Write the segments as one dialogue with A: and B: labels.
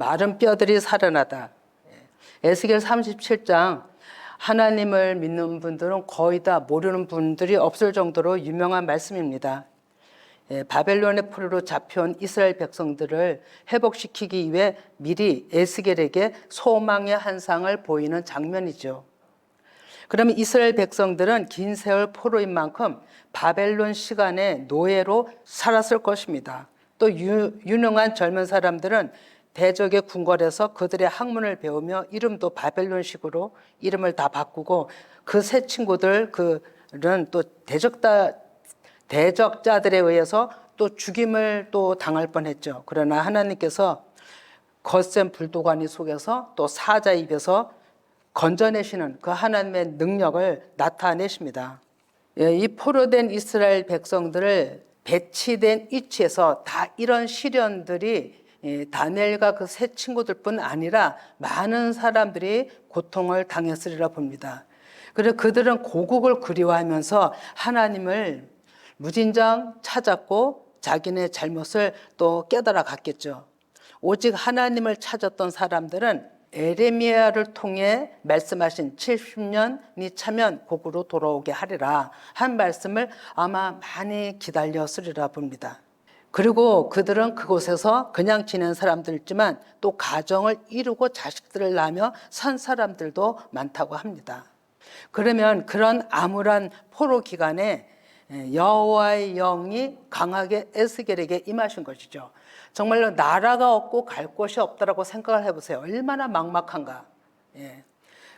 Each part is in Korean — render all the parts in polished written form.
A: 마른 뼈들이 살아나다. 에스겔 37장 하나님을 믿는 분들은 거의 다 모르는 분들이 없을 정도로 유명한 말씀입니다. 바벨론의 포로로 잡혀온 이스라엘 백성들을 회복시키기 위해 미리 에스겔에게 소망의 한상을 보이는 장면이죠. 그러면 이스라엘 백성들은 긴 세월 포로인 만큼 바벨론 시간의 노예로 살았을 것입니다. 또 유능한 젊은 사람들은 대적의 궁궐에서 그들의 학문을 배우며 이름도 바벨론식으로 이름을 다 바꾸고 그 새 친구들은 또 대적자들에 의해서 또 죽임을 또 당할 뻔했죠. 그러나 하나님께서 거센 불도가니 속에서 또 사자 입에서 건져내시는 그 하나님의 능력을 나타내십니다. 이 포로된 이스라엘 백성들을 배치된 위치에서 다 이런 시련들이 다니엘과 그 세 친구들뿐 아니라 많은 사람들이 고통을 당했으리라 봅니다. 그래서 그들은 고국을 그리워하면서 하나님을 무진장 찾았고 자기네 잘못을 또 깨달아 갔겠죠. 오직 하나님을 찾았던 사람들은 에레미야를 통해 말씀하신 70년이 차면 고국으로 돌아오게 하리라 한 말씀을 아마 많이 기다렸으리라 봅니다. 그리고 그들은 그곳에서 그냥 지낸 사람들이지만 또 가정을 이루고 자식들을 낳으며 산 사람들도 많다고 합니다. 그러면 그런 암울한 포로 기간에 여호와의 영이 강하게 에스겔에게 임하신 것이죠. 정말로 나라가 없고 갈 곳이 없다라고 생각을 해보세요. 얼마나 막막한가.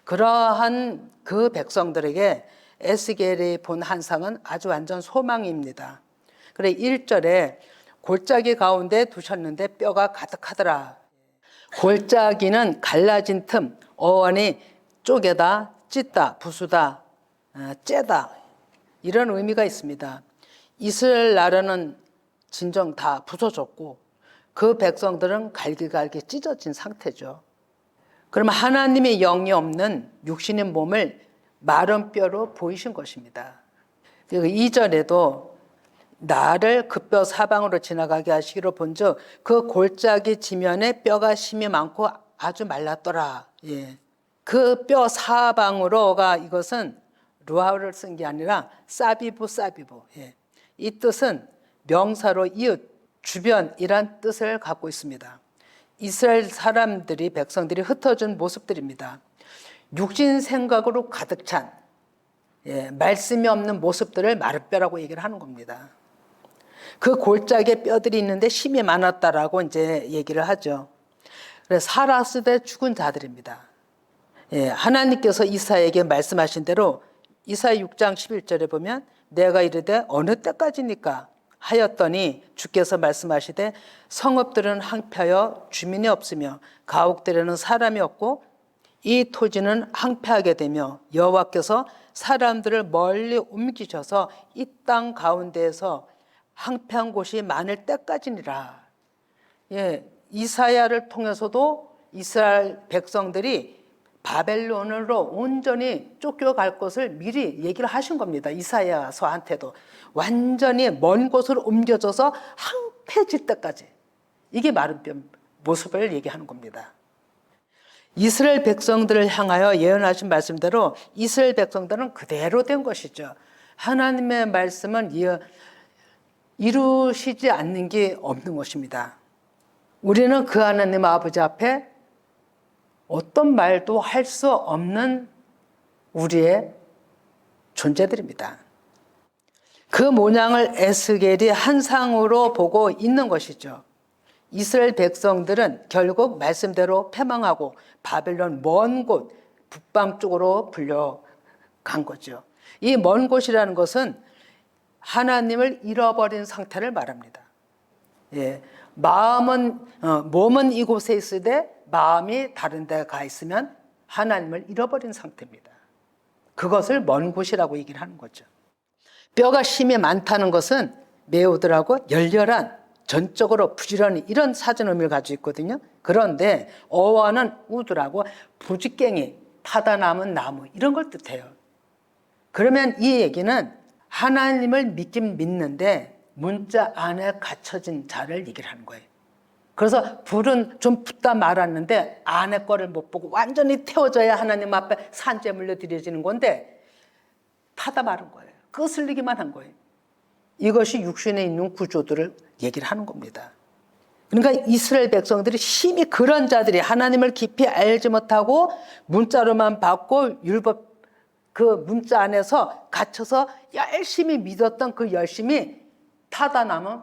A: 그러한 그 백성들에게 에스겔이 본 한상은 아주 완전 소망입니다. 그래 1절에 골짜기 가운데 두셨는데 뼈가 가득하더라. 골짜기는 갈라진 틈, 어원이 쪼개다, 찢다, 부수다, 째다 이런 의미가 있습니다. 이스라엘 나라는 진정 다 부서졌고 그 백성들은 갈기갈기 찢어진 상태죠. 그러면 하나님의 영이 없는 육신의 몸을 마른 뼈로 보이신 것입니다. 그리고 2절에도 나를 그 뼈 사방으로 지나가게 하시기로 본즉 그 골짜기 지면에 뼈가 심이 많고 아주 말랐더라. 그 뼈 사방으로가 이것은 루아를 쓴 게 아니라 사비부. 이 뜻은 명사로 이웃, 주변이란 뜻을 갖고 있습니다. 이스라엘 사람들이 백성들이 흩어진 모습들입니다. 육신 생각으로 가득 찬 말씀이 없는 모습들을 마르뼈라고 얘기를 하는 겁니다. 그 골짜기에 뼈들이 있는데 힘이 많았다라고 이제 얘기를 하죠. 그래서 살았을 때 죽은 자들입니다. 하나님께서 이사야에게 말씀하신 대로 이사야 6장 11절에 보면 내가 이르되 어느 때까지니까 하였더니 주께서 말씀하시되 성읍들은 항폐하여 주민이 없으며 가옥들에는 사람이 없고 이 토지는 항폐하게 되며 여호와께서 사람들을 멀리 옮기셔서 이 땅 가운데에서 항폐한 곳이 많을 때까지니라. 이사야를 통해서도 이스라엘 백성들이 바벨론으로 온전히 쫓겨갈 것을 미리 얘기를 하신 겁니다. 이사야서한테도 완전히 먼 곳으로 옮겨져서 항폐해질 때까지 이게 마른 뼈 모습을 얘기하는 겁니다. 이스라엘 백성들을 향하여 예언하신 말씀대로 이스라엘 백성들은 그대로 된 것이죠. 하나님의 말씀은 이루시지 않는 게 없는 것입니다. 우리는 그 하나님 아버지 앞에 어떤 말도 할 수 없는 우리의 존재들입니다. 그 모양을 에스겔이 한상으로 보고 있는 것이죠. 이스라엘 백성들은 결국 말씀대로 패망하고 바벨론 먼 곳 북방 쪽으로 불려간 거죠. 이 먼 곳이라는 것은 하나님을 잃어버린 상태를 말합니다. 몸은 이곳에 있으되 마음이 다른 데 가 있으면 하나님을 잃어버린 상태입니다. 그것을 먼 곳이라고 얘기를 하는 거죠. 뼈가 힘이 많다는 것은 매우들하고 열렬한, 전적으로 부지런히 이런 사전 의미를 가지고 있거든요. 그런데 어원은 우두라고 부직갱이, 타다 남은 나무 이런 걸 뜻해요. 그러면 이 얘기는 하나님을 믿긴 믿는데 문자 안에 갇혀진 자를 얘기를 하는 거예요. 그래서 불은 좀 붙다 말았는데 안에 거를 못 보고 완전히 태워져야 하나님 앞에 산재물로 드려지는 건데 타다 마른 거예요. 거슬리기만 한 거예요. 이것이 육신에 있는 구조들을 얘기를 하는 겁니다. 그러니까 이스라엘 백성들이 심히 그런 자들이 하나님을 깊이 알지 못하고 문자로만 받고 율법 그 문자 안에서 갇혀서 열심히 믿었던 그 열심이 타다 남은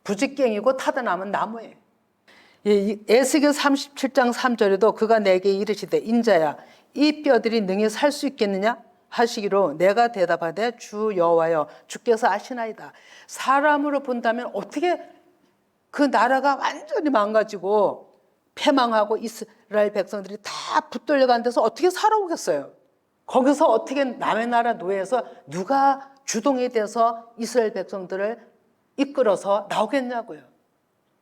A: 부직갱이고 타다 남은 나무예요. 에스겔 37장 3절에도 그가 내게 이르시되 인자야 이 뼈들이 능히 살 수 있겠느냐 하시기로 내가 대답하되 주 여호와여 주께서 아시나이다. 사람으로 본다면 어떻게 그 나라가 완전히 망가지고 패망하고 이스라엘 백성들이 다 붙들려간 데서 어떻게 살아오겠어요? 거기서 어떻게 남의 나라 노예에서 누가 주동이 돼서 이스라엘 백성들을 이끌어서 나오겠냐고요.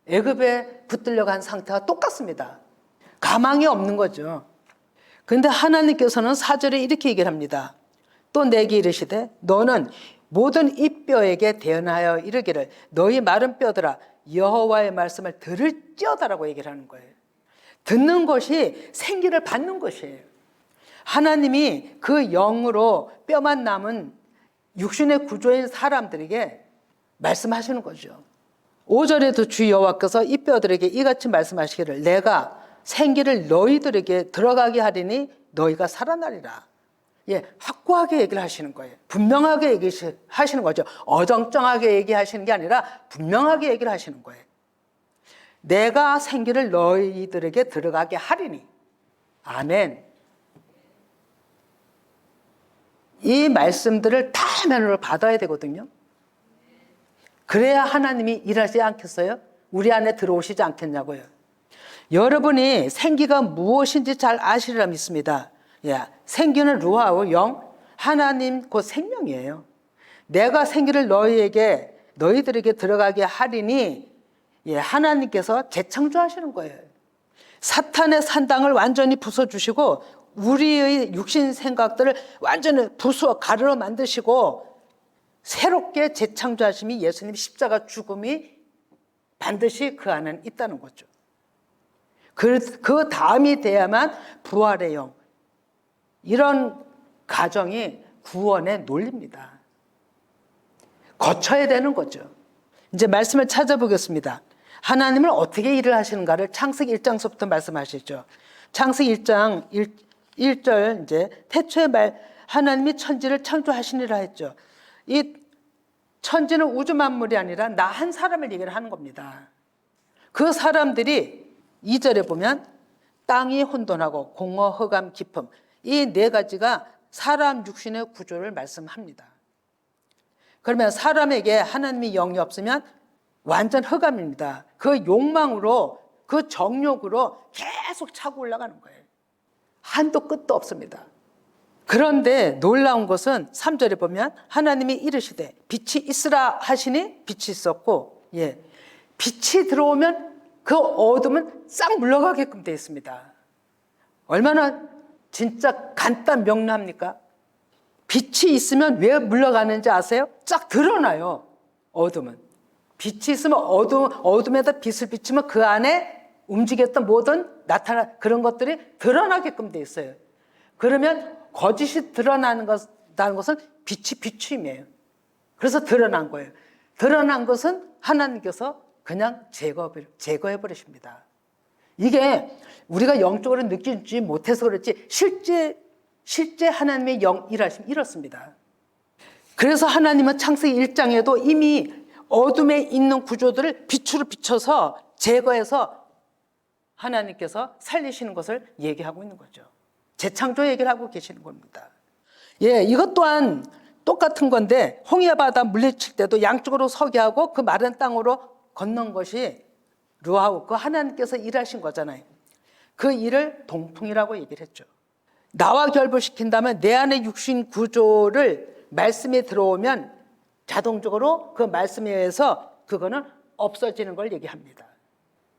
A: 애굽에 붙들려간 상태와 똑같습니다. 가망이 없는 거죠. 그런데 하나님께서는 4절에 이렇게 얘기를 합니다. 또 내게 이르시되 너는 모든 이 뼈에게 대언하여 이르기를 너희 마른 뼈들아 여호와의 말씀을 들을지어다라고 얘기를 하는 거예요. 듣는 것이 생기를 받는 것이에요. 하나님이 그 영으로 뼈만 남은 육신의 구조인 사람들에게 말씀하시는 거죠. 5절에도 주 여호와께서 이 뼈들에게 이같이 말씀하시기를 내가 생기를 너희들에게 들어가게 하리니 너희가 살아나리라. 확고하게 얘기를 하시는 거예요. 분명하게 얘기하시는 거죠. 어정쩡하게 얘기하시는 게 아니라 분명하게 얘기를 하시는 거예요. 내가 생기를 너희들에게 들어가게 하리니. 아멘. 이 말씀들을 다 면으로 받아야 되거든요. 그래야 하나님이 일하지 않겠어요? 우리 안에 들어오시지 않겠냐고요. 여러분이 생기가 무엇인지 잘 아시리라 믿습니다. 생기는 루아우 영, 하나님 곧 생명이에요. 내가 생기를 너희들에게 들어가게 하리니 하나님께서 재창조하시는 거예요. 사탄의 산당을 완전히 부숴주시고 우리의 육신 생각들을 완전히 부수어 가르러 만드시고 새롭게 재창조하심이 예수님 십자가 죽음이 반드시 그 안에 있다는 거죠. 그 다음이 돼야만 부활의 영, 이런 가정이 구원의 논리입니다. 거쳐야 되는 거죠. 이제 말씀을 찾아보겠습니다. 하나님은 어떻게 일을 하시는가를 창세기 1장서부터 말씀하시죠. 창세기 1장 1절 이제 태초에 하나님이 천지를 창조하시니라 했죠. 이 천지는 우주 만물이 아니라 나 한 사람을 얘기를 하는 겁니다. 그 사람들이 2절에 보면 땅이 혼돈하고 공허 흑암 깊음, 이 네 가지가 사람 육신의 구조를 말씀합니다. 그러면 사람에게 하나님의 영이 없으면 완전 흑암입니다. 그 욕망으로 그 정욕으로 계속 차고 올라가는 거예요. 한도 끝도 없습니다. 그런데 놀라운 것은 3절에 보면 하나님이 이르시되 빛이 있으라 하시니 빛이 있었고 빛이 들어오면 그 어둠은 싹 물러가게끔 되어 있습니다. 얼마나 진짜 간단 명료합니까? 빛이 있으면 왜 물러가는지 아세요? 쫙 드러나요. 어둠은. 빛이 있으면 어둠에다 빛을 비추면 그 안에 움직였던 모든 그런 것들이 드러나게끔 되어 있어요. 그러면 거짓이 드러나는 것은 빛이 비추임이에요. 그래서 드러난 거예요. 드러난 것은 하나님께서 그냥 제거해 버리십니다. 이게 우리가 영적으로 느끼지 못해서 그렇지 실제 하나님의 영 일하심 이렇습니다. 그래서 하나님은 창세기 1장에도 이미 어둠에 있는 구조들을 빛으로 비춰서 제거해서 하나님께서 살리시는 것을 얘기하고 있는 거죠. 재창조 얘기를 하고 계시는 겁니다. 이것 또한 똑같은 건데 홍해바다 물리칠 때도 양쪽으로 서게 하고 그 마른 땅으로 건넌 것이 루아우, 그 하나님께서 일하신 거잖아요. 그 일을 동풍이라고 얘기를 했죠. 나와 결부시킨다면 내 안의 육신 구조를 말씀에 들어오면 자동적으로 그 말씀에 의해서 그거는 없어지는 걸 얘기합니다.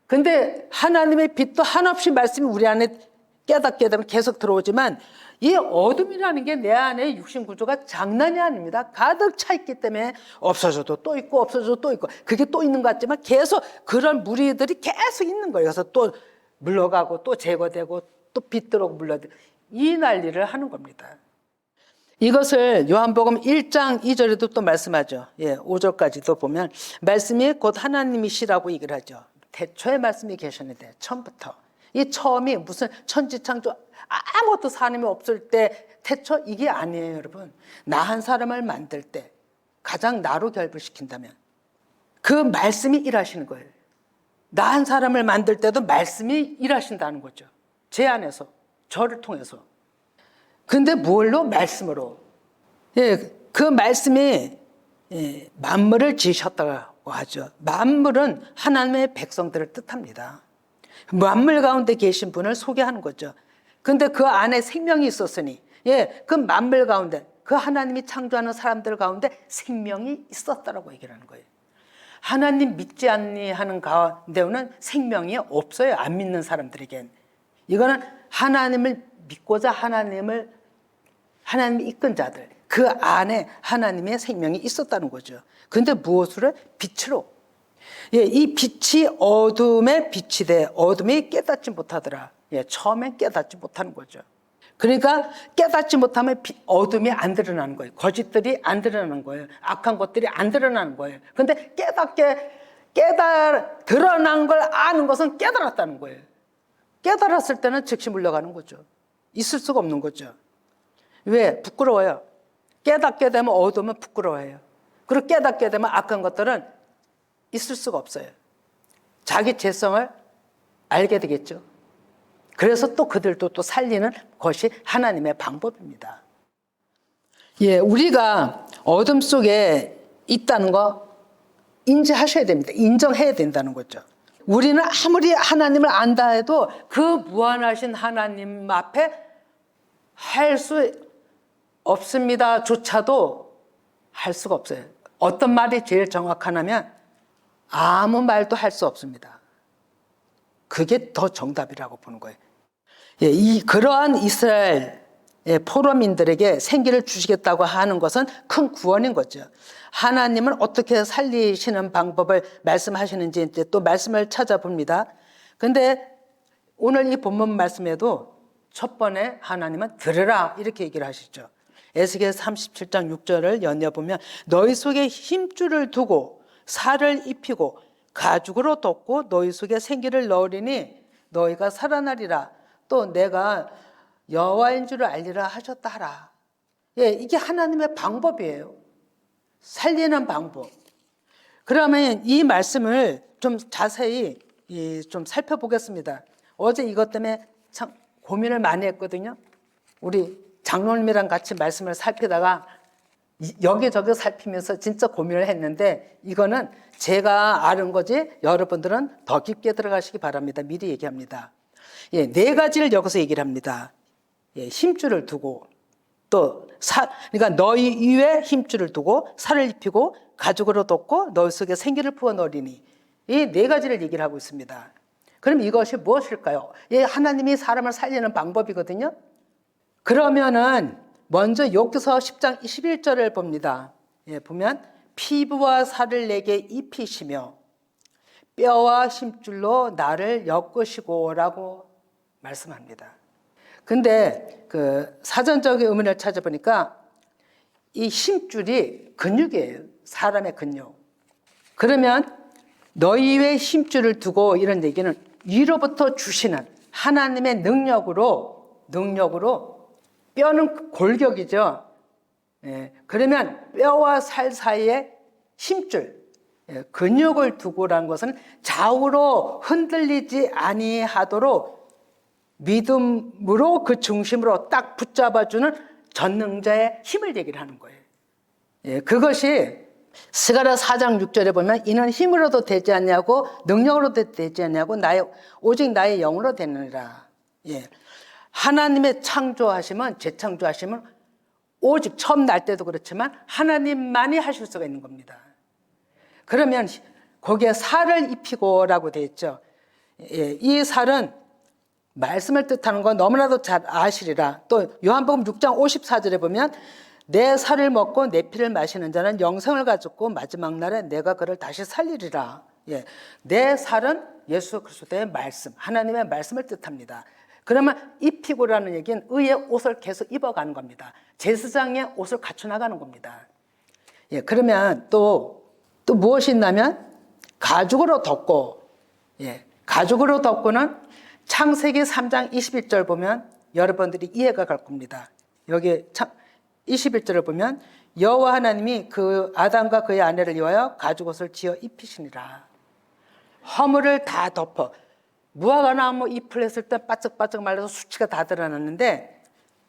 A: 근데 하나님의 빛도 한없이 말씀이 우리 안에 깨닫게 되면 계속 들어오지만 이 어둠이라는 게 내 안에 육신 구조가 장난이 아닙니다. 가득 차 있기 때문에 없어져도 또 있고 없어져도 또 있고 그게 또 있는 것 같지만 계속 그런 무리들이 계속 있는 거예요. 그래서 또 물러가고 또 제거되고 또 빛 들어오고 물러가고 이 난리를 하는 겁니다. 이것을 요한복음 1장 2절에도 또 말씀하죠. 5절까지도 보면 말씀이 곧 하나님이시라고 얘기를 하죠. 태초에 말씀이 계셨는데 처음부터. 이 처음이 무슨 천지창조 아무것도 사람이 없을 때 태초 이게 아니에요, 여러분. 나 한 사람을 만들 때 가장 나로 결부시킨다면 그 말씀이 일하시는 거예요. 나 한 사람을 만들 때도 말씀이 일하신다는 거죠. 제 안에서, 저를 통해서. 근데 뭘로? 말씀으로. 그 말씀이 만물을 지으셨다고 하죠. 만물은 하나님의 백성들을 뜻합니다. 만물 가운데 계신 분을 소개하는 거죠. 근데 그 안에 생명이 있었으니, 그 만물 가운데, 그 하나님이 창조하는 사람들 가운데 생명이 있었다라고 얘기를 하는 거예요. 하나님 믿지 않니 하는 가운데는 생명이 없어요. 안 믿는 사람들에겐. 이거는 하나님을 믿고자 하나님이 이끈 자들, 그 안에 하나님의 생명이 있었다는 거죠. 근데 무엇으로? 빛으로. 이 빛이 어둠에 빛이 돼 어둠이 깨닫지 못하더라. 처음엔 깨닫지 못하는 거죠. 그러니까 깨닫지 못하면 어둠이 안 드러나는 거예요. 거짓들이 안 드러나는 거예요. 악한 것들이 안 드러나는 거예요. 근데 드러난 걸 아는 것은 깨달았다는 거예요. 깨달았을 때는 즉시 물러가는 거죠. 있을 수가 없는 거죠. 왜? 부끄러워요. 깨닫게 되면 어둠은 부끄러워해요. 그리고 깨닫게 되면 악한 것들은 있을 수가 없어요. 자기 죄성을 알게 되겠죠. 그래서 또 그들도 또 살리는 것이 하나님의 방법입니다. 우리가 어둠 속에 있다는 거 인지하셔야 됩니다. 인정해야 된다는 거죠. 우리는 아무리 하나님을 안다 해도 그 무한하신 하나님 앞에 할 수 없습니다 조차도 할 수가 없어요. 어떤 말이 제일 정확하냐면 아무 말도 할 수 없습니다. 그게 더 정답이라고 보는 거예요. 그러한 이스라엘 포로민들에게 생기를 주시겠다고 하는 것은 큰 구원인 거죠. 하나님은 어떻게 살리시는 방법을 말씀하시는지 이제 또 말씀을 찾아봅니다. 근데 오늘 이 본문 말씀에도 첫 번에 하나님은 들으라 이렇게 얘기를 하시죠. 에스겔 37장 6절을 연여보면 너희 속에 힘줄을 두고 살을 입히고 가죽으로 덮고 너희 속에 생기를 넣으리니 너희가 살아나리라. 또 내가 여호와인 줄을 알리라 하셨다 하라. 이게 하나님의 방법이에요. 살리는 방법. 그러면 이 말씀을 좀 자세히 좀 살펴보겠습니다. 어제 이것 때문에 참 고민을 많이 했거든요. 우리 장로님이랑 같이 말씀을 살피다가 여기저기 살피면서 진짜 고민을 했는데 이거는 제가 아는 거지 여러분들은 더 깊게 들어가시기 바랍니다. 미리 얘기합니다. 네 가지를 여기서 얘기를 합니다. 힘줄을 두고 그러니까 너희 위에 힘줄을 두고 살을 입히고 가죽으로 덮고 너희 속에 생기를 부어 넣으리니 이 네 가지를 얘기를 하고 있습니다. 그럼 이것이 무엇일까요? 하나님이 사람을 살리는 방법이거든요. 그러면은 먼저 욥기서 10장 21절을 봅니다. 보면 피부와 살을 내게 입히시며 뼈와 힘줄로 나를 엮으시고 라고 말씀합니다. 근데 그 사전적인 의미를 찾아보니까 이 힘줄이 근육이에요. 사람의 근육. 그러면 너희 위에 힘줄을 두고 이런 얘기는 위로부터 주시는 하나님의 능력으로 뼈는 골격이죠. 그러면 뼈와 살 사이에 힘줄, 근육을 두고라는 것은 좌우로 흔들리지 아니하도록 믿음으로 그 중심으로 딱 붙잡아주는 전능자의 힘을 얘기를 하는 거예요. 그것이 스가랴 4장 6절에 보면 이는 힘으로도 되지 않냐고 능력으로도 되지 않냐고 오직 나의 영으로 되느니라. 하나님의 창조하심은 재창조하심은 오직 처음 날 때도 그렇지만 하나님만이 하실 수가 있는 겁니다. 그러면 거기에 살을 입히고라고 되어 있죠. 이 살은 말씀을 뜻하는 건 너무나도 잘 아시리라. 또 요한복음 6장 54절에 보면 내 살을 먹고 내 피를 마시는 자는 영생을 가졌고 마지막 날에 내가 그를 다시 살리리라. 예, 내 살은 예수 그리스도의 말씀, 하나님의 말씀을 뜻합니다. 그러면 입히고라는 얘기는 의의 옷을 계속 입어가는 겁니다. 제사장의 옷을 갖춰 나가는 겁니다. 예, 그러면 또 무엇이 있냐면 가죽으로 덮고, 예, 가죽으로 덮고는 창세기 3장 21절 보면 여러분들이 이해가 갈 겁니다. 여기 21절을 보면 여호와 하나님이 그 아담과 그의 아내를 위하여 가죽옷을 지어 입히시니라. 허물을 다 덮어. 무화과나무 잎을 했을 때 바짝바짝 말라서 수치가 다 드러났는데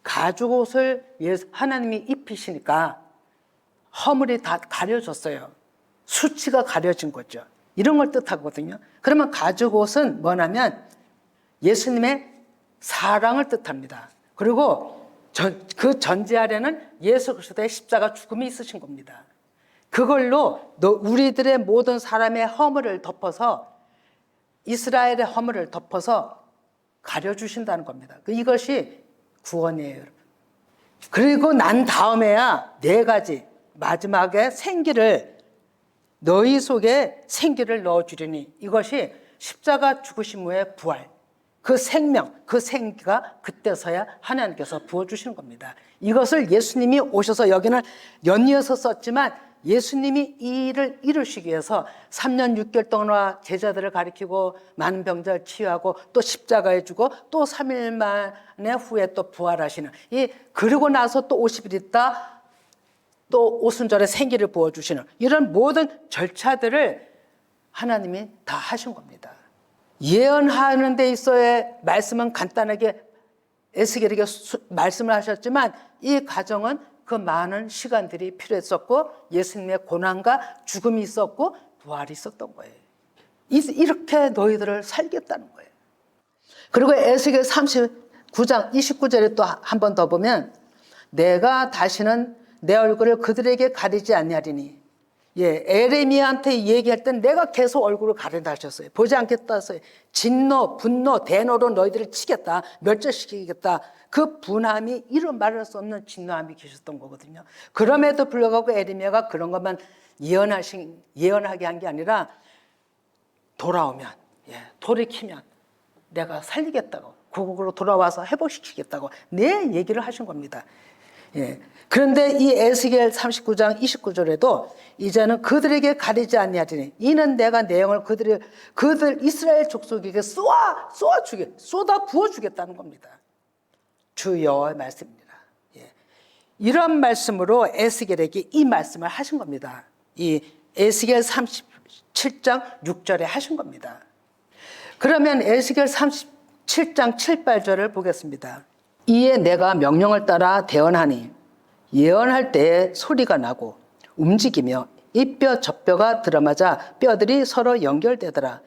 A: 가죽옷을 하나님이 입히시니까 허물이 다 가려졌어요. 수치가 가려진 거죠. 이런 걸 뜻하거든요. 그러면 가죽옷은 뭐냐면 예수님의 사랑을 뜻합니다. 그리고 그 전제 아래는 예수 그리스도의 십자가 죽음이 있으신 겁니다. 그걸로 우리들의 모든 사람의 허물을 덮어서, 이스라엘의 허물을 덮어서 가려주신다는 겁니다. 이것이 구원이에요, 여러분. 그리고 난 다음에야 네 가지, 마지막에 너희 속에 생기를 넣어주리니, 이것이 십자가 죽으심 후의 부활, 그 생명, 그 생기가 그때서야 하나님께서 부어주시는 겁니다. 이것을 예수님이 오셔서, 여기는 연이어서 썼지만 예수님이 이 일을 이루시기 위해서 3년 6개월 동안 제자들을 가리키고 많은 병자를 치유하고 또 십자가에 주고 또 3일 만에 후에 또 부활하시는, 그러고 나서 또 50일 있다 또 오순절에 생기를 부어주시는 이런 모든 절차들을 하나님이 다 하신 겁니다. 예언하는 데 있어의 말씀은 간단하게 에스겔에게 말씀을 하셨지만 이 과정은 그 많은 시간들이 필요했었고 예수님의 고난과 죽음이 있었고 부활이 있었던 거예요. 이렇게 너희들을 살겠다는 거예요. 그리고 에스겔 39장 29절에 또 한 번 더 보면 내가 다시는 내 얼굴을 그들에게 가리지 아니하리니, 예, 에레미야한테 얘기할 땐 내가 계속 얼굴을 가린다 하셨어요. 보지 않겠다 했어요. 진노, 분노, 대노로 너희들을 치겠다, 멸절시키겠다. 그 분함이 이런 말할 수 없는 진노함이 계셨던 거거든요. 그럼에도 불구하고 에레미야가 그런 것만 예언하게 한 게 아니라 돌아오면, 예, 돌이키면 내가 살리겠다고, 고국으로 돌아와서 회복시키겠다고 내 얘기를 하신 겁니다. 예. 그런데 이 에스겔 39장 29절에도 이제는 그들에게 가리지 아니하리니 이는 내가 내 영을 그들 이스라엘 족속에게 쏟아 부어 주겠다는 겁니다. 주 여호와의 말씀입니다. 예. 이런 말씀으로 에스겔에게 이 말씀을 하신 겁니다. 이 에스겔 37장 6절에 하신 겁니다. 그러면 에스겔 37장 7, 8절을 보겠습니다. 이에 내가 명령을 따라 대언하니 예언할 때에 소리가 나고 움직이며 이 뼈 저 뼈가 들어맞아 뼈들이 서로 연결되더라.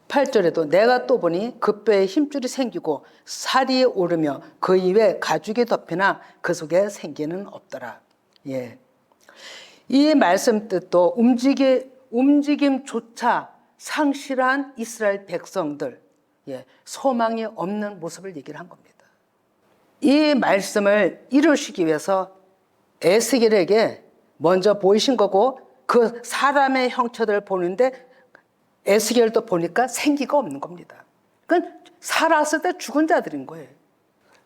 A: 8절에도 내가 또 보니 그 뼈에 힘줄이 생기고 살이 오르며 그 이외에 가죽이 덮이나 그 속에 생기는 없더라. 예. 이 말씀 뜻도 움직임조차 상실한 이스라엘 백성들, 예, 소망이 없는 모습을 얘기를 한 겁니다. 이 말씀을 이루시기 위해서 에스겔에게 먼저 보이신 거고 그 사람의 형체들을 보는데 에스겔도 보니까 생기가 없는 겁니다. 그건 살았을 때 죽은 자들인 거예요.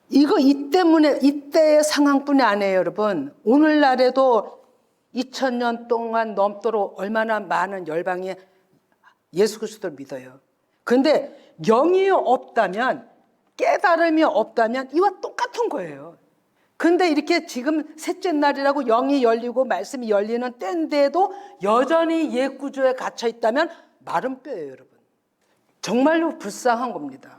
A: 이 때문에 이때의 상황뿐이 아니에요, 여러분. 오늘날에도 2000년 동안 넘도록 얼마나 많은 열방이 예수 그리스도를 믿어요. 근데 영이 없다면, 깨달음이 없다면 이와 똑같은 거예요. 근데 이렇게 지금 셋째 날이라고 영이 열리고 말씀이 열리는 때인데도 여전히 옛 구조에 갇혀 있다면 마른 뼈예요, 여러분. 정말로 불쌍한 겁니다.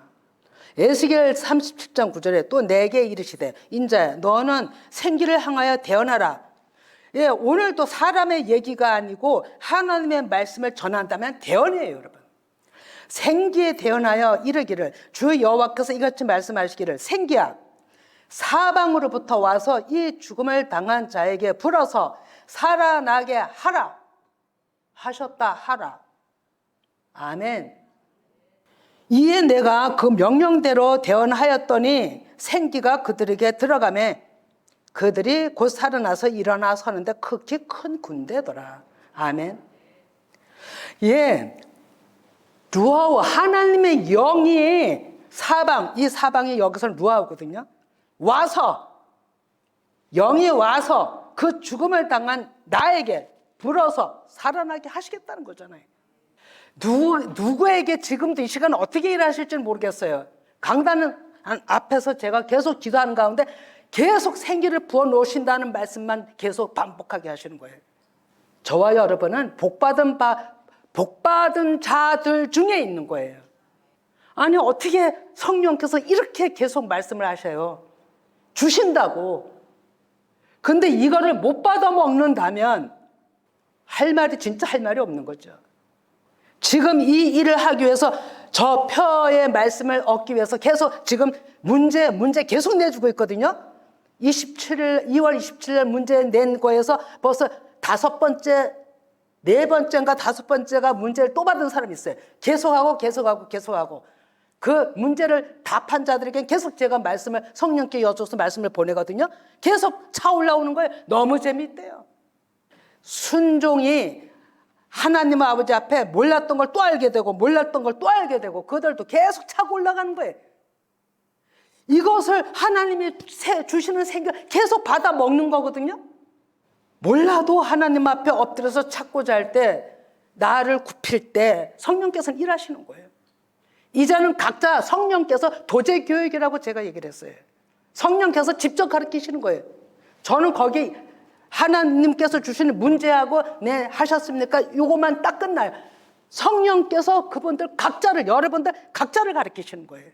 A: 에스겔 37장 9절에 또 내게 이르시되 인자야 너는 생기를 향하여 대언하라. 예, 오늘도 사람의 얘기가 아니고 하나님의 말씀을 전한다면 대언이에요, 여러분. 생기에 대언하여 이르기를 주 여호와께서 이같이 말씀하시기를 생기야 사방으로부터 와서 이 죽음을 당한 자에게 불어서 살아나게 하라 하셨다 하라. 아멘. 이에 내가 그 명령대로 대언하였더니 생기가 그들에게 들어가매 그들이 곧 살아나서 일어나 서는데 극히 큰 군대더라. 아멘. 예, 루아우 하나님의 영이 사방, 이 사방이 여기서 루아우거든요. 와서 영이 와서 그 죽음을 당한 나에게 불어서 살아나게 하시겠다는 거잖아요. 누구에게 지금도 이 시간 어떻게 일하실지는 모르겠어요. 강단 앞에서 제가 계속 기도하는 가운데 계속 생기를 부어 놓으신다는 말씀만 계속 반복하게 하시는 거예요. 저와 여러분은 복받은 자들 중에 있는 거예요. 아니, 어떻게 성령께서 이렇게 계속 말씀을 하셔요? 주신다고. 근데 이거를 못 받아 먹는다면 진짜 할 말이 없는 거죠. 지금 이 일을 하기 위해서 저 표의 말씀을 얻기 위해서 계속 지금 문제 계속 내주고 있거든요. 2월 27일 문제 낸 거에서 벌써 5번째, 4번째인가 5번째가 문제를 또 받은 사람이 있어요. 계속하고 그 문제를 답한 자들에게 계속 제가 성령께 여쭤서 말씀을 보내거든요. 계속 차올라오는 거예요. 너무 재미있대요. 순종이 하나님 아버지 앞에 몰랐던 걸 또 알게 되고 그들도 계속 차고 올라가는 거예요. 이것을 하나님이 주시는 생각 계속 받아 먹는 거거든요. 몰라도 하나님 앞에 엎드려서 찾고자 할 때, 나를 굽힐 때 성령께서는 일하시는 거예요. 이제는 각자 성령께서 도제교육이라고 제가 얘기를 했어요. 성령께서 직접 가르치시는 거예요. 저는 거기 하나님께서 주시는 문제하고 네 하셨습니까? 이것만 딱 끝나요. 성령께서 여러분들 각자를 가르치시는 거예요.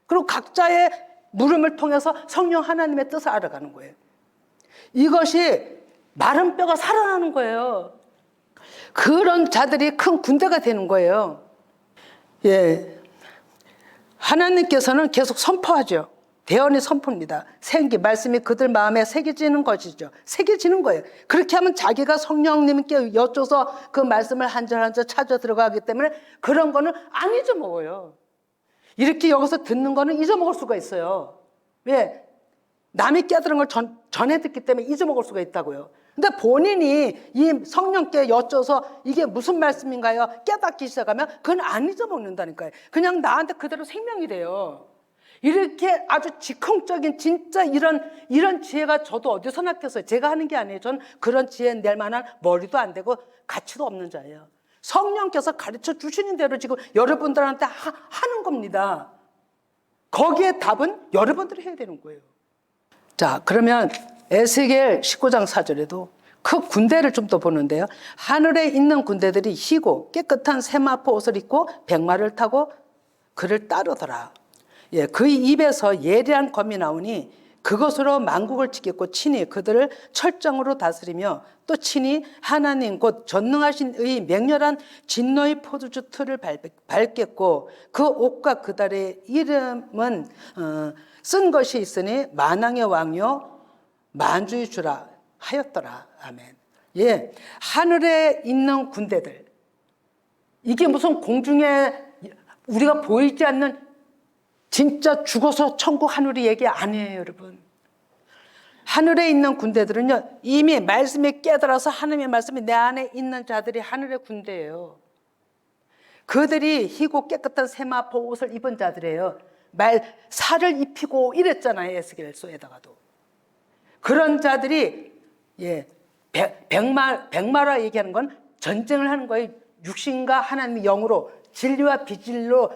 A: 그리고 각자의 물음을 통해서 성령 하나님의 뜻을 알아가는 거예요. 이것이 마른 뼈가 살아나는 거예요. 그런 자들이 큰 군대가 되는 거예요. 예, 하나님께서는 계속 선포하죠. 대언이 선포입니다. 말씀이 그들 마음에 새겨지는 것이죠. 새겨지는 거예요. 그렇게 하면 자기가 성령님께 여쭤서 그 말씀을 한 절 한 절 찾아 들어가기 때문에 그런 거는 안 잊어먹어요. 이렇게 여기서 듣는 거는 잊어먹을 수가 있어요. 왜? 남이 깨달은 걸 전해 듣기 때문에 잊어먹을 수가 있다고요. 근데 본인이 이 성령께 여쭤서 이게 무슨 말씀인가요? 깨닫기 시작하면 그건 안 잊어먹는다니까요. 그냥 나한테 그대로 생명이 돼요. 이렇게 아주 즉흥적인 진짜 이런 지혜가 저도 어디서 났겠어요. 제가 하는 게 아니에요. 전 그런 지혜 낼 만한 머리도 안 되고 가치도 없는 자예요. 성령께서 가르쳐 주시는 대로 지금 여러분들한테 하는 겁니다. 거기에 답은 여러분들이 해야 되는 거예요. 자, 그러면 에스겔 19장 4절에도 그 군대를 좀 더 보는데요. 하늘에 있는 군대들이 희고 깨끗한 세마포 옷을 입고 백마를 타고 그를 따르더라. 예, 그의 입에서 예리한 검이 나오니 그것으로 만국을 치겠고 친히 그들을 철정으로 다스리며 또 친히 하나님 곧 전능하신 의 맹렬한 진노의 포도주 틀을 밟겠고 그 옷과 그달의 이름은 쓴 것이 있으니 만왕의 왕이요 만주의 주라 하였더라. 아멘. 예, 하늘에 있는 군대들, 이게 무슨 공중에 우리가 보이지 않는 진짜 죽어서 천국 하늘이 얘기 아니에요, 여러분. 하늘에 있는 군대들은요, 이미 말씀에 깨달아서 하나님의 말씀이 내 안에 있는 자들이 하늘의 군대예요. 그들이 희고 깨끗한 세마포 옷을 입은 자들이에요. 살을 입히고 이랬잖아요, 에스겔서에다가도. 그런 자들이, 예, 백마라 얘기하는 건 전쟁을 하는 거예요. 육신과 하나님의 영으로, 진리와 비진리로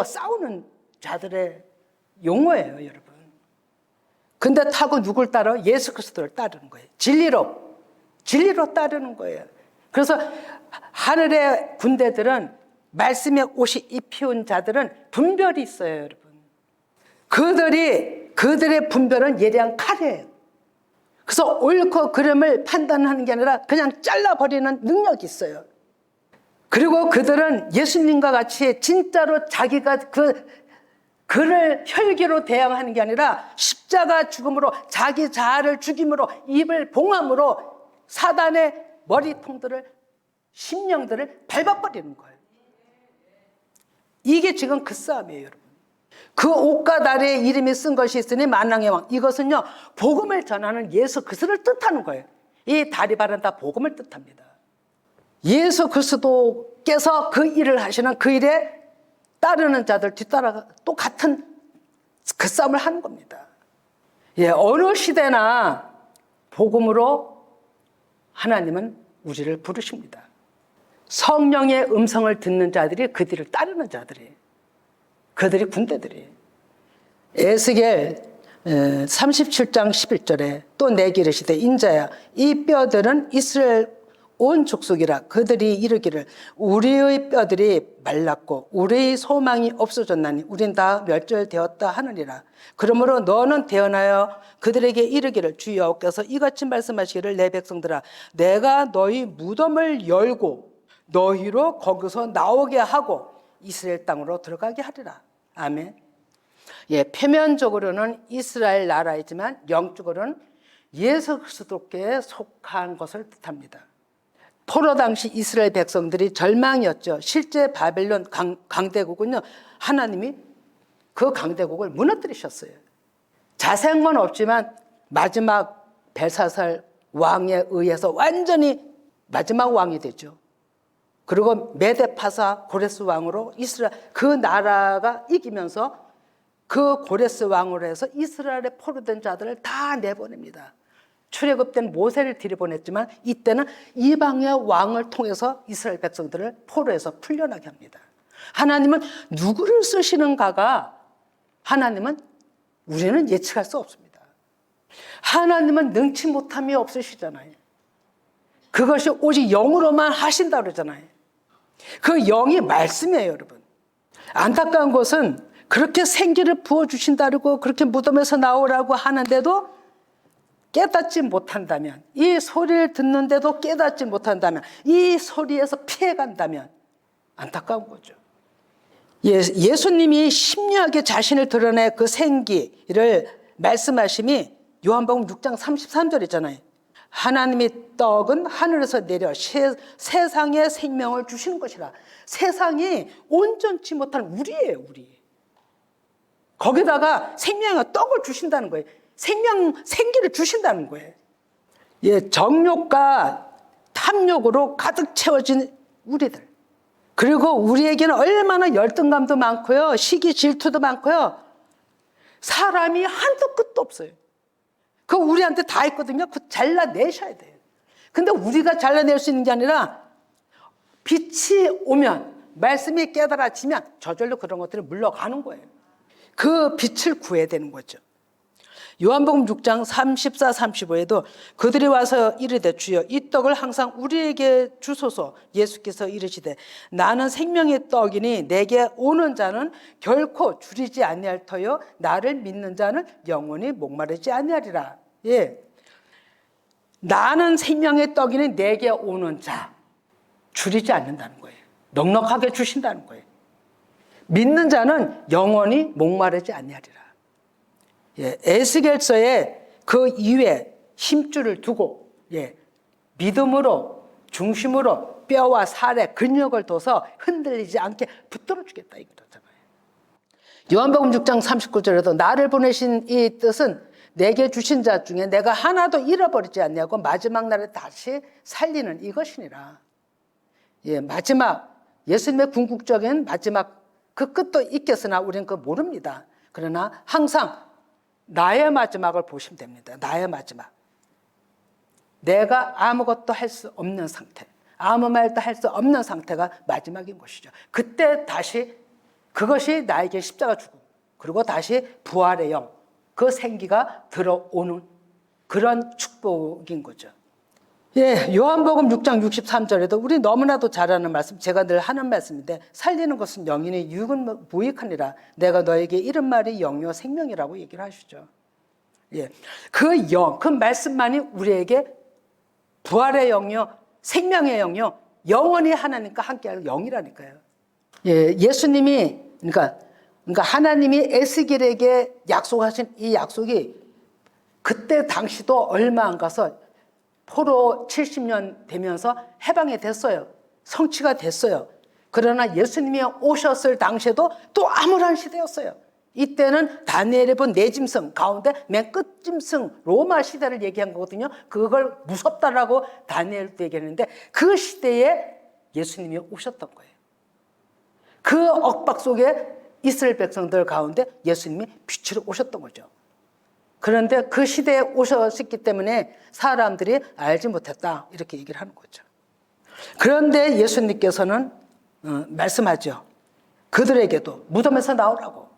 A: 싸우는 자들의 용어예요, 여러분. 근데 타고 누굴 따라? 예수 그리스도를 따르는 거예요. 진리로 따르는 거예요. 그래서 하늘의 군대들은 말씀의 옷이 입혀온 자들은 분별이 있어요, 여러분. 그들의 분별은 예리한 칼이에요. 그래서 옳고 그름을 판단하는 게 아니라 그냥 잘라버리는 능력이 있어요. 그리고 그들은 예수님과 같이 진짜로 자기가 그를 혈기로 대항하는 게 아니라 십자가 죽음으로 자기 자아를 죽임으로 입을 봉함으로 사단의 머리통들을 심령들을 밟아버리는 거예요. 이게 지금 그 싸움이에요, 여러분. 그 옷과 다리에 이름이 쓴 것이 있으니 만왕의 왕. 이것은요, 복음을 전하는 예수 그리스도를 뜻하는 거예요. 이 다리발은 다 복음을 뜻합니다. 예수 그리스도께서 그 일을 하시는 그 일에 따르는 자들 뒤따라 또 같은 그 싸움을 하는 겁니다. 예, 어느 시대나 복음으로 하나님은 우리를 부르십니다. 성령의 음성을 듣는 자들이 그 뒤를 따르는 자들이, 그들이 군대들이. 에스겔 37장 11절에 또 내게 이르시되 인자야 이 뼈들은 이스라엘 온 족속이라. 그들이 이르기를 우리의 뼈들이 말랐고 우리의 소망이 없어졌나니 우린 다 멸절되었다 하느니라. 그러므로 너는 대언하여 그들에게 이르기를 주 여호와께서 이같이 말씀하시기를 내 백성들아 내가 너희 무덤을 열고 너희로 거기서 나오게 하고 이스라엘 땅으로 들어가게 하리라. 아멘. 예, 표면적으로는 이스라엘 나라이지만 영적으로는 예수 그리스도께 속한 것을 뜻합니다. 포로 당시 이스라엘 백성들이 절망이었죠. 실제 바벨론 강대국은요, 하나님이 그 강대국을 무너뜨리셨어요. 자세한 건 없지만 마지막 벨사살 왕에 의해서 완전히 마지막 왕이 되죠. 그리고 메데파사 고레스 왕으로 이스라엘 그 나라가 이기면서 그 고레스 왕으로 해서 이스라엘에 포로된 자들을 다 내보냅니다. 출애굽된 모세를 들여보냈지만 이때는 이방의 왕을 통해서 이스라엘 백성들을 포로에서 풀려나게 합니다. 하나님은 누구를 쓰시는가가 하나님은 우리는 예측할 수 없습니다. 하나님은 능치 못함이 없으시잖아요. 그것이 오직 영으로만 하신다 그러잖아요. 그 영이 말씀이에요, 여러분. 안타까운 것은 그렇게 생기를 부어주신다고 그렇게 무덤에서 나오라고 하는데도 깨닫지 못한다면, 이 소리를 듣는데도 깨닫지 못한다면, 이 소리에서 피해간다면 안타까운 거죠. 예수님이 심려하게 자신을 드러내 그 생기를 말씀하심이 요한복음 6장 33절이잖아요. 하나님의 떡은 하늘에서 내려 세상에 생명을 주시는 것이라. 세상이 온전치 못한 우리예요, 우리. 거기다가 생명의 떡을 주신다는 거예요. 생기를 주신다는 거예요. 예, 정욕과 탐욕으로 가득 채워진 우리들. 그리고 우리에게는 얼마나 열등감도 많고요. 시기 질투도 많고요. 사람이 한도 끝도 없어요. 그거 우리한테 다 있거든요. 그거 잘라내셔야 돼요. 근데 우리가 잘라낼 수 있는 게 아니라 빛이 오면, 말씀이 깨달아지면 저절로 그런 것들이 물러가는 거예요. 그 빛을 구해야 되는 거죠. 요한복음 6장 34, 35에도 그들이 와서 이르되 주여 이 떡을 항상 우리에게 주소서. 예수께서 이르시되 나는 생명의 떡이니 내게 오는 자는 결코 줄이지 아니할 터요 나를 믿는 자는 영원히 목마르지 아니하리라. 예, 나는 생명의 떡이니 내게 오는 자, 줄이지 않는다는 거예요. 넉넉하게 주신다는 거예요. 믿는 자는 영원히 목마르지 아니하리라. 예, 에스겔서에 그 이외에 힘줄을 두고, 예, 믿음으로 중심으로 뼈와 살에 근육을 둬서 흔들리지 않게 붙들어 주겠다 이거잖아요. 요한복음 6장 39절에도 나를 보내신 이 뜻은 내게 주신 자 중에 내가 하나도 잃어버리지 않냐고 마지막 날에 다시 살리는 이것이니라. 예, 마지막 예수님의 궁극적인 마지막 그 끝도 있겠으나 우리는 그거 모릅니다. 그러나 항상 나의 마지막을 보시면 됩니다. 나의 마지막. 내가 아무것도 할 수 없는 상태, 아무 말도 할 수 없는 상태가 마지막인 것이죠. 그때 다시 그것이 나에게 십자가 죽음, 그리고 다시 부활의 영, 그 생기가 들어오는 그런 축복인 거죠. 예, 요한복음 6장 63절에도 우리 너무나도 잘 아는 말씀, 제가 늘 하는 말씀인데 살리는 것은 영이니 육은 무익하니라. 내가 너에게 이른 말이 영이요 생명이라고 얘기를 하시죠. 예, 그 영, 그 말씀만이 우리에게 부활의 영이요 생명의 영이요 영원히 하나님과 함께하는 영이라니까요. 예, 예수님이 그러니까 하나님이 에스겔에게 약속하신 이 약속이 그때 당시도 얼마 안 가서 포로 70년 되면서 해방이 됐어요. 성취가 됐어요. 그러나 예수님이 오셨을 당시에도 또 암울한 시대였어요. 이때는 다니엘이 본 내짐승 가운데 맨 끝짐승 로마 시대를 얘기한 거거든요. 그걸 무섭다라고 다니엘도 얘기했는데 그 시대에 예수님이 오셨던 거예요. 그 억박 속에 이스라엘 백성들 가운데 예수님이 빛으로 오셨던 거죠. 그런데 그 시대에 오셨기 때문에 사람들이 알지 못했다 이렇게 얘기를 하는 거죠. 그런데 예수님께서는 말씀하죠. 그들에게도 무덤에서 나오라고.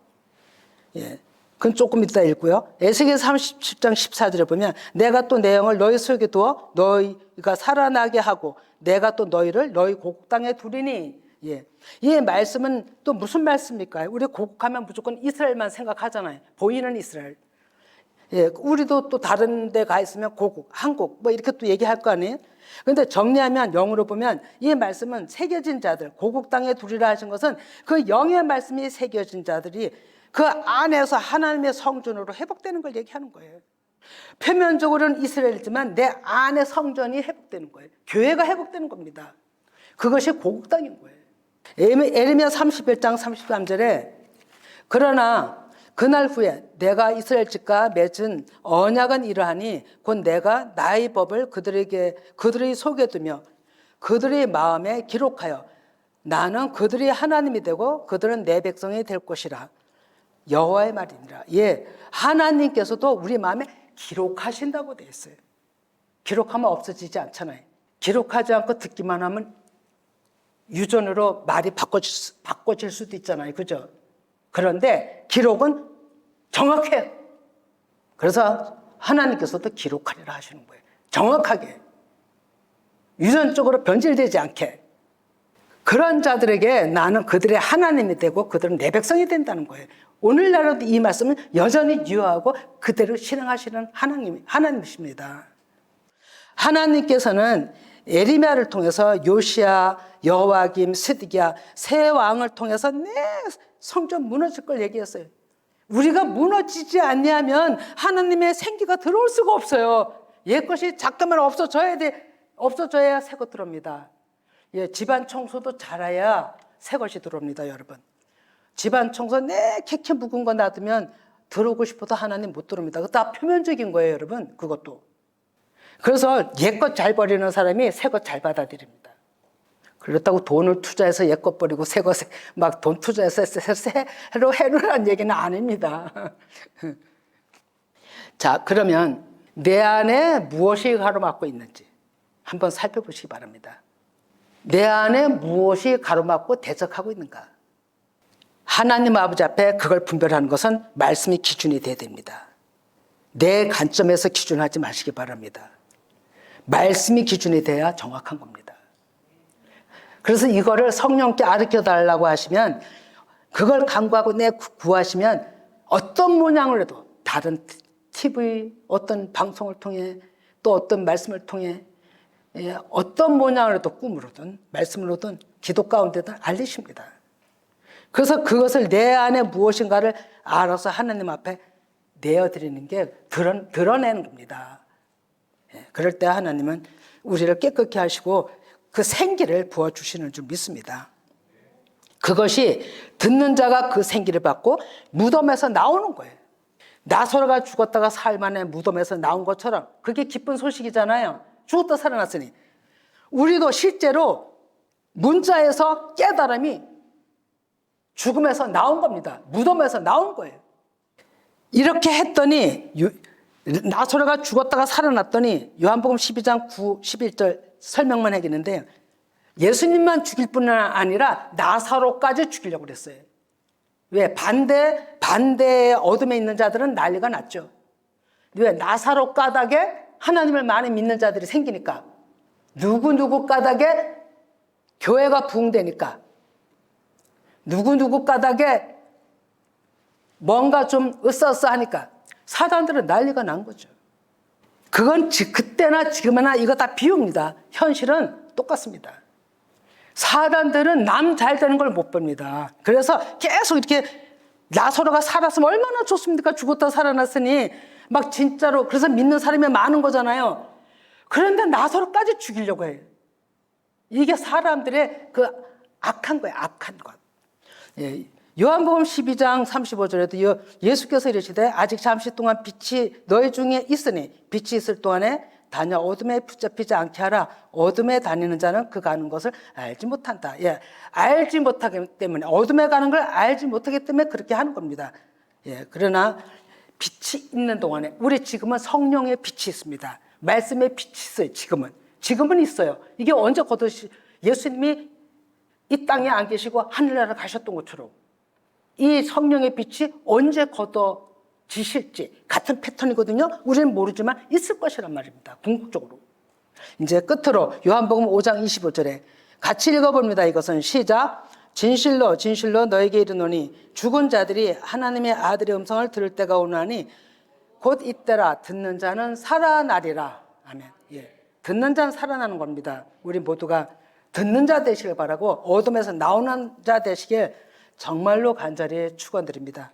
A: 예, 그건 조금 이따 읽고요. 에스겔 37장 14절에 보면 내가 또 내 영을 너희 속에 두어 너희가 살아나게 하고 내가 또 너희를 너희 고국 땅에 두리니. 예, 이 말씀은 또 무슨 말씀입니까? 우리 고국하면 무조건 이스라엘만 생각하잖아요. 보이는 이스라엘. 예, 우리도 또 다른 데 가 있으면 고국, 한국 뭐 이렇게 또 얘기할 거 아니에요? 그런데 정리하면 영으로 보면 이 말씀은 새겨진 자들, 고국 땅에 두리라 하신 것은 그 영의 말씀이 새겨진 자들이 그 안에서 하나님의 성전으로 회복되는 걸 얘기하는 거예요. 표면적으로는 이스라엘이지만 내 안의 성전이 회복되는 거예요. 교회가 회복되는 겁니다. 그것이 고국 땅인 거예요. 에레미야 31장 33절에 그러나 그날 후에 내가 이스라엘 집과 맺은 언약은 이러하니 곧 내가 나의 법을 그들의 속에 두며 그들의 마음에 기록하여 나는 그들의 하나님이 되고 그들은 내 백성이 될 것이라. 여호와의 말이니라. 예, 하나님께서도 우리 마음에 기록하신다고 되어 있어요. 기록하면 없어지지 않잖아요. 기록하지 않고 듣기만 하면 유전으로 말이 바꿔질 수도 있잖아요. 그죠? 그런데 기록은 정확해요. 그래서 하나님께서도 기록하리라 하시는 거예요. 정확하게. 유전적으로 변질되지 않게. 그런 자들에게 나는 그들의 하나님이 되고 그들은 내 백성이 된다는 거예요. 오늘날에도 이 말씀은 여전히 유효하고 그대로 실행하시는 하나님이십니다. 하나님께서는 에리미야를 통해서 요시야, 여호와김, 스드기야 세 왕을 통해서 내 성전 무너질 걸 얘기했어요. 우리가 무너지지 않냐면 하나님의 생기가 들어올 수가 없어요. 옛 것이 잠깐만 없어져야 새 것 들어옵니다. 예, 집안 청소도 잘해야 새 것이 들어옵니다, 여러분. 집안 청소 캐캐 묵은 거 놔두면 들어오고 싶어도 하나님 못 들어옵니다. 그거 다 표면적인 거예요, 여러분. 그것도. 그래서 옛 것 잘 버리는 사람이 새 것 잘 받아들입니다. 그렇다고 돈을 투자해서 옛 것 버리고 새 것 막 돈 투자해서 새로 해놓으라는 얘기는 아닙니다. 자, 그러면 내 안에 무엇이 가로막고 있는지 한번 살펴보시기 바랍니다. 내 안에 무엇이 가로막고 대적하고 있는가? 하나님 아버지 앞에 그걸 분별하는 것은 말씀이 기준이 돼야 됩니다. 내 관점에서 기준하지 마시기 바랍니다. 말씀이 기준이 돼야 정확한 겁니다. 그래서 이거를 성령께 가르쳐 달라고 하시면 그걸 간구하고 구하시면 어떤 모양으로 해도 다른 TV, 어떤 방송을 통해 또 어떤 말씀을 통해 어떤 모양으로든 꿈으로든 말씀으로든 기도 가운데든 알리십니다. 그래서 그것을 내 안에 무엇인가를 알아서 하나님 앞에 내어드리는 게 드러내는 겁니다. 그럴 때 하나님은 우리를 깨끗게 하시고 그 생기를 부어주시는 줄 믿습니다. 그것이 듣는 자가 그 생기를 받고 무덤에서 나오는 거예요. 나사로가 죽었다가 사흘 만에 무덤에서 나온 것처럼 그게 기쁜 소식이잖아요. 죽었다 살아났으니. 우리도 실제로 문자에서 깨달음이 죽음에서 나온 겁니다. 무덤에서 나온 거예요. 이렇게 했더니 나사로가 죽었다가 살아났더니 요한복음 12장 9, 11절 설명만 하겠는데 예수님만 죽일 뿐 아니라 나사로까지 죽이려고 그랬어요. 왜? 반대의 어둠에 있는 자들은 난리가 났죠. 왜? 나사로 까닭에 하나님을 많이 믿는 자들이 생기니까. 누구 까닭에 교회가 부흥되니까. 누구 까닭에 뭔가 좀 으쌰으쌰하니까 사단들은 난리가 난 거죠. 그건 그때나 지금이나 이거 다 비유입니다. 현실은 똑같습니다. 사단들은 남 잘 되는 걸 못 봅니다. 그래서 계속 이렇게 나사로가 살았으면 얼마나 좋습니까? 죽었다 살아났으니 막 진짜로 그래서 믿는 사람이 많은 거잖아요. 그런데 나사로까지 죽이려고 해요. 이게 사람들의 그 악한 거예요. 악한 것. 예, 요한복음 12장 35절에도 예수께서 이르시되 아직 잠시 동안 빛이 너희 중에 있으니 빛이 있을 동안에 다녀 어둠에 붙잡히지 않게 하라. 어둠에 다니는 자는 그 가는 것을 알지 못한다. 예, 알지 못하기 때문에 어둠에 가는 걸 알지 못하기 때문에 그렇게 하는 겁니다. 예, 그러나 빛이 있는 동안에 우리 지금은 성령의 빛이 있습니다. 말씀의 빛이 있어요. 지금은 있어요. 이게 언제 예수님이 이 땅에 안 계시고 하늘나라 가셨던 것처럼 이 성령의 빛이 언제 걷어지실지 같은 패턴이거든요. 우리는 모르지만 있을 것이란 말입니다. 궁극적으로. 이제 끝으로 요한복음 5장 25절에 같이 읽어봅니다. 이것은 시작. 진실로 진실로 너에게 이르노니 죽은 자들이 하나님의 아들의 음성을 들을 때가 오나니 곧 이때라. 듣는 자는 살아나리라. 아멘. 예. 듣는 자는 살아나는 겁니다. 우리 모두가 듣는 자 되시길 바라고 어둠에서 나오는 자 되시길 정말로 간절히 축원드립니다.